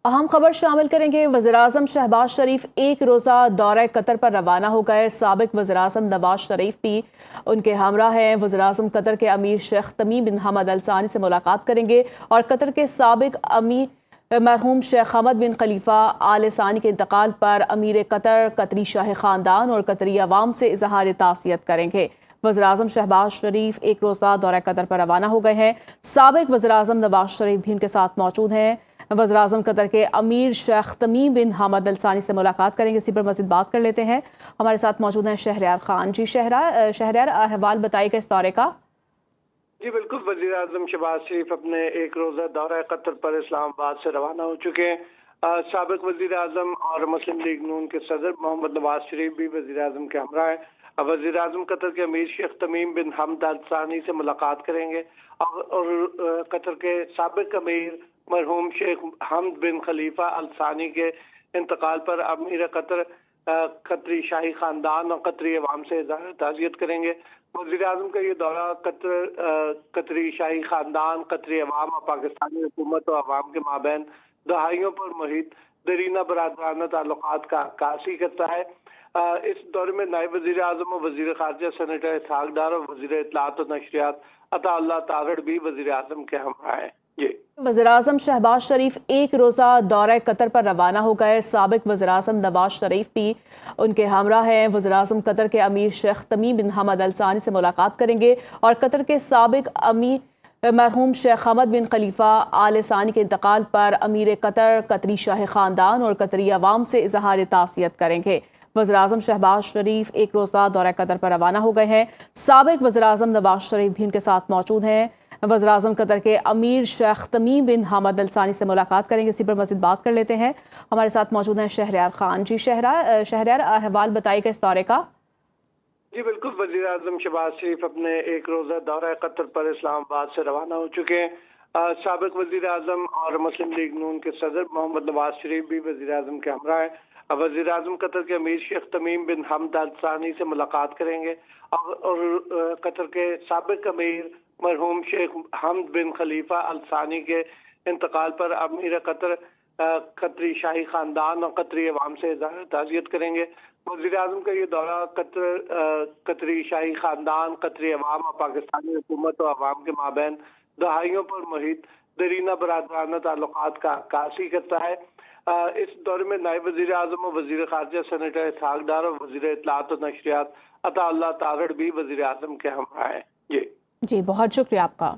अहम खबर शामिल करेंगे। वज़ीर-ए-आज़म शहबाज शरीफ एक रोज़ा दौरे कतर पर रवाना हो गए। साबिक वज़ीर-ए-आज़म नवाज शरीफ भी उनके हमरा हैं। वज़ीर-ए-आज़म कतर के अमीर शेख तमीम बिन हमद अल सानी से मुलाकात करेंगे और कतर के साबिक अमीर मरहूम शेख हमद बिन खलीफा आल सानी के इंतकाल पर अमीर कतर, कतरी शाही ख़ानदान और कतरी अवाम से इज़हार ताज़ियत करेंगे। वज़ीर-ए-आज़म शहबाज शरीफ एक रोज़ा दौरे कतर पर रवाना हो गए हैं। साबिक वज़ीर-ए-आज़म नवाज शरीफ भी उनके साथ मौजूद हैं। वज़ीर-ए-आज़म कतर के अमीर शेख तमीम बिन हमद अल सानी से मुलाकात करेंगे। इसी पर मज़ीद बात कर लेते हैं। हमारे साथ मौजूद हैं शहरयार खान। जी शहरयार, अहवाल बताइएगा इस दौरे का। जी बिल्कुल, वज़ीर आज़म शहबाज शरीफ अपने एक रोज़ा दौरा कतर पर इस्लामाबाद से रवाना हो चुके हैं। साबिक वज़ीर आज़म और मुस्लिम लीग नून के सदर मोहम्मद नवाज शरीफ भी वज़ीर आज़म के हमरा हैं। वज़ीर आज़म कतर के अमीर शेख तमीम बिन हमद अल सानी से मुलाकात करेंगे और कतर के साबिक अमीर मरहूम शेख हमद बिन खलीफा अल सानी के इंतकाल पर अमीर कतर, कतरी शाही खानदान और कतरी अवाम से इज़हार ताज़ियत करेंगे। वज़ीर आज़म का ये दौरा कतरी शाही खानदान, कतरी अवाम और पाकिस्तानी हुकूमत और अवाम के माबैन दहाइयों पर मुहित दरीना बरादराना ताल्लुकात का अक्कासी करता है। इस दौरे में नायब वज़ीर आज़म और वज़ीर ख़ारजा सेनेटर इसहाक़ डार और वज़ीर इत्तलात और नशरियात अता तागड़ भी वज़ीर आज़म के हमरा हैं। वज़ीर-ए-आज़म शहबाज शरीफ एक रोज़ा दौरे कतर पर रवाना हो गए। साबिक वज़ीर-ए-आज़म नवाज शरीफ भी उनके हमरा हैं। वज़ीर-ए-आज़म कतर के अमीर शेख तमीम बिन हमद अल सानी से मुलाकात करेंगे और कतर के साबिक अमीर मरहूम शेख हमद बिन खलीफा आल सानी के इंतकाल पर अमीर कतर, कतरी शाही ख़ानदान और कतरी अवाम से इज़हार ताज़ियत करेंगे। वज़ीर-ए-आज़म शहबाज शरीफ एक रोज़ा दौरे कतर पर रवाना हो गए हैं। साबिक वज़ीर-ए-आज़म नवाज शरीफ भी उनके साथ मौजूद हैं। वज़ीर-ए-आज़म कतर के अमीर शेख तमीम बिन हमद अल सानी से मुलाकात करेंगे। इसी पर मज़ीद बात कर लेते हैं। हमारे साथ मौजूद हैं शहरयार खान। जी शहरयार, अहवाल बताइएगा इस दौरे का। जी बिल्कुल, वज़ीर आज़म शहबाज शरीफ अपने एक रोज़ा दौरा कतर पर इस्लामाबाद से रवाना हो चुके हैं। साबिक वज़ीर आज़म और मुस्लिम लीग नून के सदर मोहम्मद नवाज शरीफ भी वज़ीर आज़म के हमरा हैं। वज़ीर आज़म कतर के अमीर शेख तमीम बिन हमद अल सानी से मुलाकात करेंगे और कतर के साबिक अमीर मरहूम शेख हमद बिन खलीफा अल सानी के इंतकाल पर अमीर कतर, कतरी शाही खानदान और कतरी अवाम से इज़हार ताज़ियत करेंगे। वज़ीर आज़म का ये दौरा कतरी शाही खानदान, कतरी अवाम और पाकिस्तानी हुकूमत और अवाम के माबैन दहाइयों पर मुहित दरीना बरादराना ताल्लुकात का अक्कासी करता है। इस दौरे में नायब वज़ीर आज़म और वज़ीर ख़ारजा सेनेटर इसहाक़ डार और वज़ीर इत्तलात और नशरियात अता तागड़ भी वज़ीर आज़म के हमरा हैं। जी बहुत शुक्रिया आपका।